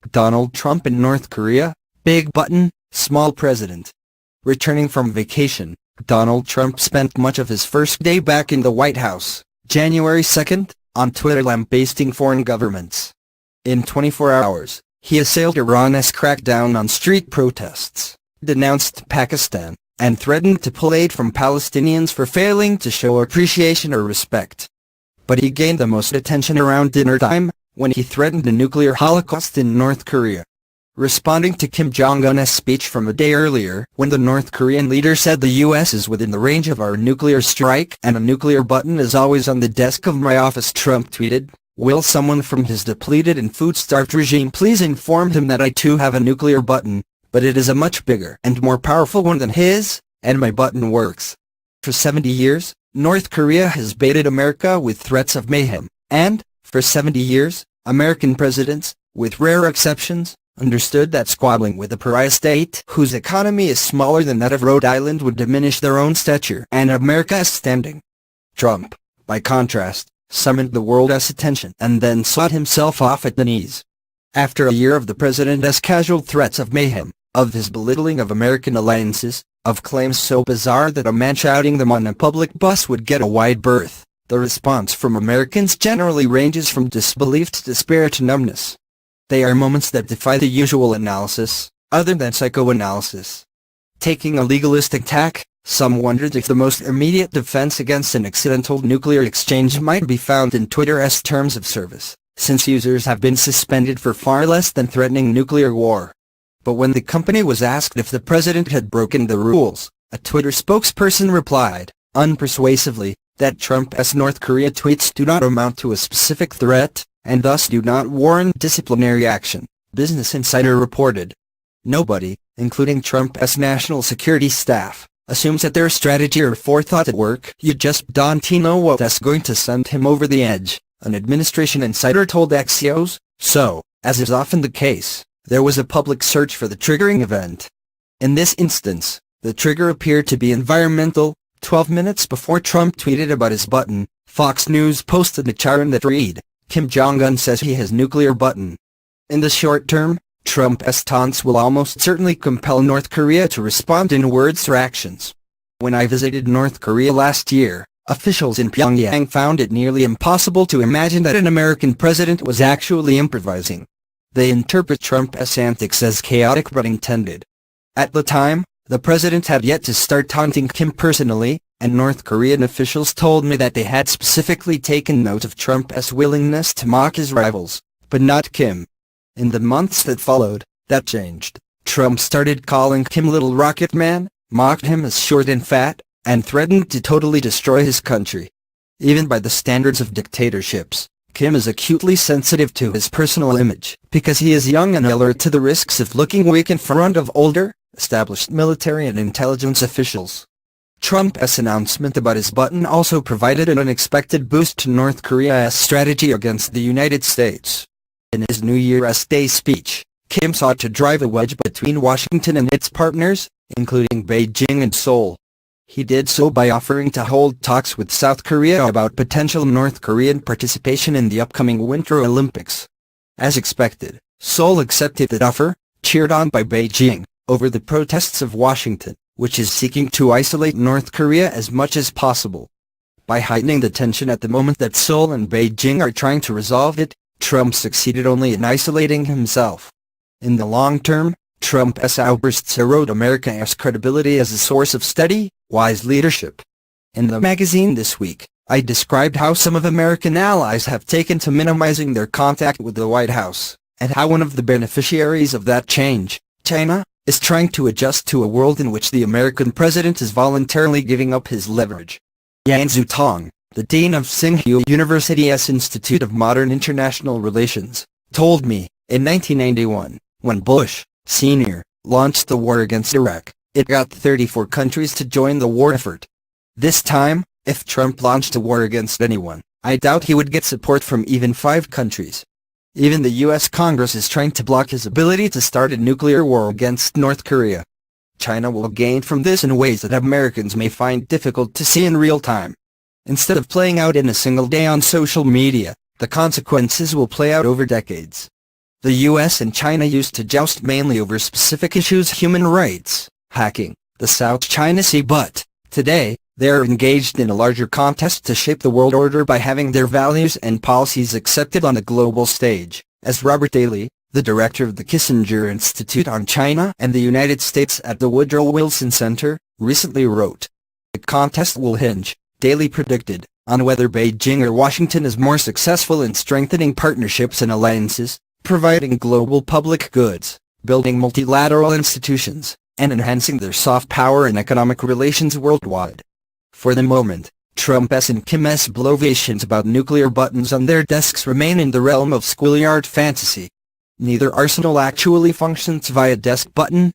Donald Trump in North Korea, big button, small president. Returning from vacation, Donald Trump spent much of his first day back in the White House, January 2nd, on Twitter lambasting foreign governments. In 24 hours, he assailed Iran's crackdown on street protests, denounced Pakistan, and threatened to pull aid from Palestinians for failing to show appreciation or respect. But he gained the most attention around dinner time, when he threatened a nuclear holocaust in North Korea. Responding to Kim Jong Un's speech from a day earlier, when the North Korean leader said the U.S. is within the range of our nuclear strike and a nuclear button is always on the desk of my office, Trump tweeted, "Will someone from his depleted and food-starved regime please inform him that I too have a nuclear button, but it is a much bigger and more powerful one than his, and my button works." For 70 years, North Korea has baited America with threats of mayhem, and, for 70 years, American presidents, with rare exceptions, understood that squabbling with a pariah state whose economy is smaller than that of Rhode Island would diminish their own stature and America's standing. Trump, by contrast, summoned the world's attention and then sought himself off at the knees. After a year of the president's casual threats of mayhem, of his belittling of American alliances, of claims so bizarre that a man shouting them on a public bus would get a wide berth, the response from Americans generally ranges from disbelief to despair to numbness. They are moments that defy the usual analysis, other than psychoanalysis. Taking a legalistic tack, some wondered if the most immediate defense against an accidental nuclear exchange might be found in Twitter's terms of service, since users have been suspended for far less than threatening nuclear war. But when the company was asked if the president had broken the rules, a Twitter spokesperson replied, unpersuasively, that Trump's North Korea tweets do not amount to a specific threat, and thus do not warrant disciplinary action, Business Insider reported. Nobody, including Trump's national security staff, assumes that their strategy or forethought at work. You just don't know what's going to send him over the edge, an administration insider told Axios. So, as is often the case, there was a public search for the triggering event. In this instance, the trigger appeared to be environmental. 12 minutes before Trump tweeted about his button, Fox News posted a chart that read, "Kim Jong Un says he has nuclear button." In the short term, Trump's taunts will almost certainly compel North Korea to respond in words or actions. When I visited North Korea last year, officials in Pyongyang found it nearly impossible to imagine that an American president was actually improvising. They interpret Trump's antics as chaotic but intended. At the time, the president had yet to start taunting Kim personally, and North Korean officials told me that they had specifically taken note of Trump's willingness to mock his rivals, but not Kim. In the months that followed, that changed. Trump started calling Kim Little Rocket Man, mocked him as short and fat, and threatened to totally destroy his country. Even by the standards of dictatorships, Kim is acutely sensitive to his personal image, because he is young and alert to the risks of looking weak in front of older, established military and intelligence officials. Trump's announcement about his button also provided an unexpected boost to North Korea's strategy against the United States. In his New Year's Day speech, Kim sought to drive a wedge between Washington and its partners, including Beijing and Seoul. He did so by offering to hold talks with South Korea about potential North Korean participation in the upcoming Winter Olympics. As expected, Seoul accepted that offer, cheered on by Beijing, over the protests of Washington, which is seeking to isolate North Korea as much as possible. By heightening the tension at the moment that Seoul and Beijing are trying to resolve it, Trump succeeded only in isolating himself. In the long term, Trump's outbursts erode America's credibility as a source of steady, wise leadership. In the magazine this week, I described how some of American allies have taken to minimizing their contact with the White House, and how one of the beneficiaries of that change, China, is trying to adjust to a world in which the American president is voluntarily giving up his leverage. Yan Zutong, the dean of Tsinghua University's Institute of Modern International Relations, told me, in 1991, when Bush, Sr., launched the war against Iraq, it got 34 countries to join the war effort. This time, if Trump launched a war against anyone, I doubt he would get support from even 5 countries. Even the U.S. Congress is trying to block his ability to start a nuclear war against North Korea. China will gain from this in ways that Americans may find difficult to see in real time. Instead of playing out in a single day on social media, the consequences will play out over decades. the US and China used to joust mainly over specific issues: human rights, hacking, the South China Sea. But today, they are engaged in a larger contest to shape the world order by having their values and policies accepted on a global stage, as Robert Daly, the director of the Kissinger Institute on China and the United States at the Woodrow Wilson Center, recently wrote. The contest will hinge, Daly predicted, on whether Beijing or Washington is more successful in strengthening partnerships and alliances, providing global public goods, building multilateral institutions, and enhancing their soft power and economic relations worldwide. For the moment, Trump's and Kim's bloviations about nuclear buttons on their desks remain in the realm of schoolyard fantasy. Neither arsenal actually functions via desk button,